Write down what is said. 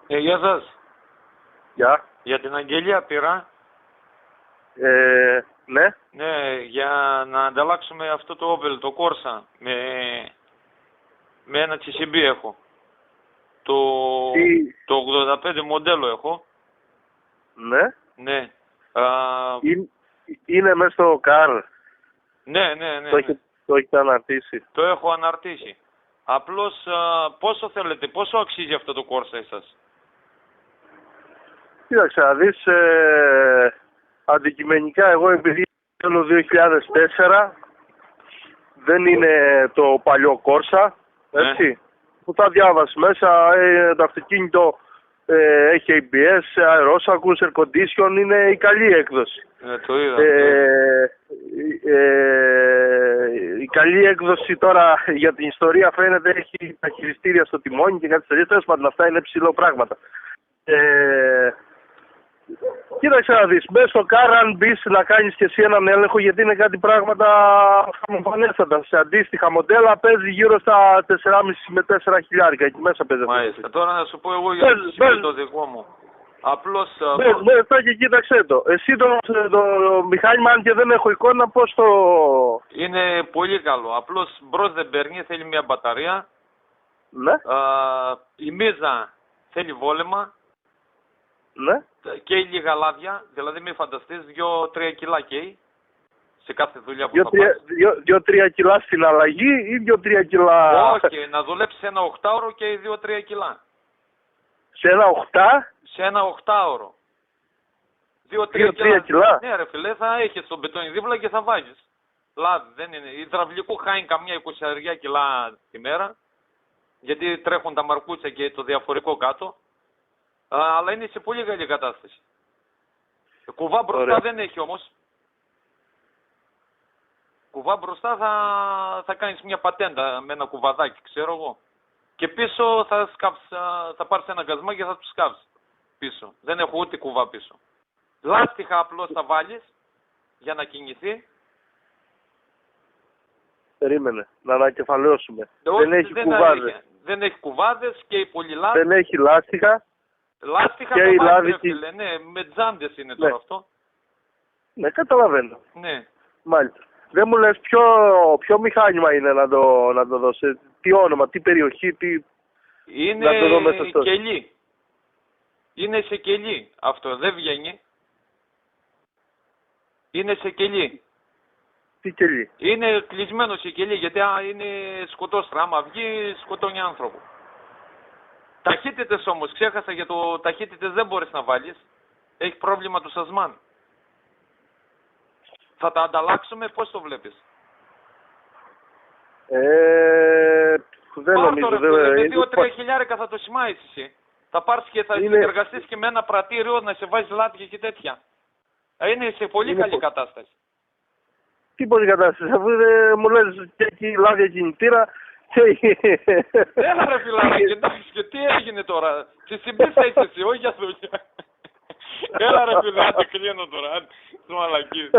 Γεια σας. Γεια. Για την Αγγελία πήρα. Ναι. Ναι, για να ανταλλάξουμε αυτό το Opel, το Corsa, με ένα CCB έχω. Το 85 μοντέλο έχω. Ναι. Ναι. Είναι μέσα στο car. Ναι. Το έχετε αναρτήσει. Το έχω αναρτήσει. Απλώς πόσο θέλετε, πόσο αξίζει αυτό το Corsa εσάς? Κοίταξε να δεις, αντικειμενικά εγώ επειδή θέλω 2004, δεν είναι το παλιό Corsa, έτσι, που τα διάβασε μέσα, το αυτοκίνητο έχει ABS, αερόσακους, air condition, είναι η καλή έκδοση. Το είδα. Η καλή έκδοση τώρα για την ιστορία φαίνεται έχει τα χειριστήρια στο τιμόνι και κάτι τέτοιο. Τέλος πάντων, αυτά είναι ψηλό πράγματα. Κοίταξε να δεις, μέσα στο car αν μπεις να κάνεις και εσύ έναν έλεγχο, γιατί είναι κάτι πράγματα χαμοφανέστατα. Σε αντίστοιχα μοντέλα παίζει γύρω στα 4,5 με 4 χιλιάρικα, εκεί μέσα παίζει. Μάλιστα, τώρα να σου πω εγώ για το δικό μου. Απλώς... Μέσα και κοίταξε το. Εσύ το μηχάνημα, αν και δεν έχω εικόνα, πώς το... Είναι πολύ καλό. Απλώς μπρος δεν παίρνει, θέλει μια μπαταρία. Ναι. Η μίζα θέλει βόλεμα. Ναι. Και λίγα λάδια, δηλαδή μην φανταστείς 2-3 κιλά καίει σε κάθε δουλειά που θα πάρεις. 2-3 κιλά στην αλλαγή ή 2-3 κιλά... Όχι, να δουλέψεις ένα 8ωρο και 2-3 κιλά. Σε ένα 8? Σε ένα 8ωρο. 2-3 κιλά. Ναι ρε φίλε, θα έχεις τον μπετόνι δίπλα και θα βάζεις. Λάδι, δεν είναι. Υδραυλικού χάνει καμιά 20 κιλά τη μέρα, γιατί τρέχουν τα μαρκούτσα και το διαφορικό κάτω. Αλλά είναι σε πολύ καλή κατάσταση. Κουβά μπροστά δεν έχει όμως. Κουβά μπροστά θα κάνεις μια πατέντα με ένα κουβαδάκι, ξέρω εγώ. Και πίσω θα πάρεις ένα γκασμά και θα του σκάψεις πίσω. Δεν έχω ούτε κουβά πίσω. Λάστιχα απλώς θα βάλεις για να κινηθεί. Περίμενε, να ανακεφαλαιώσουμε. Δεν έχει κουβάδες. Δεν έχει κουβάδες και οι πολυλάδες. Δεν έχει λάστιχα. Λάστιχα και θα βάλεις ρε φίλε, ναι, με τζάντες είναι τώρα αυτό. Ναι, καταλαβαίνω. Ναι. Μάλιστα. Δεν μου λες ποιο μηχάνημα είναι να το δώσει, τι όνομα, τι περιοχή, τι... Είναι να το δω μέσα στο... κελί. Είναι σε κελί αυτό, δεν βγαίνει. Είναι σε κελί. Τι κελί? Είναι κλεισμένο σε κελί, γιατί είναι σκοτώστρα, άμα βγει σκοτώνει άνθρωπο. Ταχύτητες όμως, ξέχασα για το ταχύτητες δεν μπορείς να βάλεις. Έχει πρόβλημα το σασμάν. Θα τα ανταλλάξουμε, πώς το βλέπεις? Δεν νομίζω. Με 2-3 χιλιάρικα θα το σημάεις εσύ. Θα πάρεις και θα συνεργαστείς και με ένα πρατήριο να σε βάζει λάδια και τέτοια. Είναι σε πολύ καλή κατάσταση. Τι πολύ κατάσταση, αφού μου λες και εκεί λάδια κινητήρα. Έλα ρε φιλαράκι, εντάξει, και τι έγινε τώρα? Τι συμπίσα είσαι εσύ, όχι για δουλειά. Έλα ρε φιλαράκι, κλείνω τώρα, του μαλακίες.